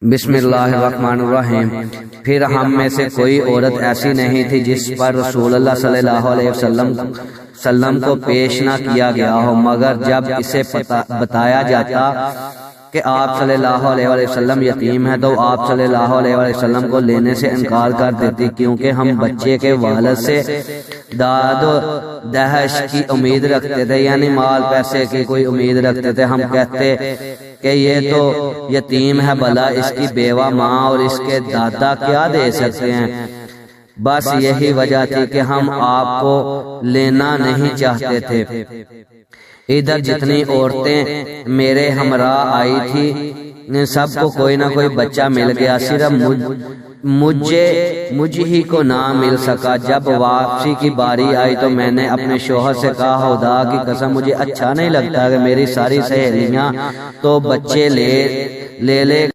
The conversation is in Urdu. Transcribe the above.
بسم اللہ الرحمن الرحیم۔ پھر ہم میں سے کوئی عورت ایسی نہیں تھی جس پر رسول اللہ صلی اللہ علیہ وسلم کو پیش نہ کیا گیا ہو، مگر جب اسے بتایا جاتا کہ آپ صلی اللہ علیہ وسلم یتیم ہیں تو آپ صلی اللہ علیہ وسلم کو لینے سے انکار کر دیتی، کیونکہ ہم بچے کے والد سے داد و دہش کی امید رکھتے تھے، یعنی مال پیسے کی کوئی امید رکھتے تھے۔ ہم کہتے کہ یہ تو یتیم ہے، بھلا اس کی بیوہ ماں اور اس کے دادا کیا دے سکتے ہیں۔ بس یہی وجہ تھی کہ ہم آپ کو لینا نہیں چاہتے تھے۔ ادھر جتنی عورتیں میرے ہمراہ آئی تھی سب کو کوئی نہ کوئی بچہ مل گیا، صرف مجھ ہی کو نہ مل سکا۔ جب واپسی کی باری آئی تو میں نے اپنے شوہر سے کہا، خدا کی قسم مجھے اچھا نہیں لگتا کہ میری ساری سہیلیاں تو بچے لے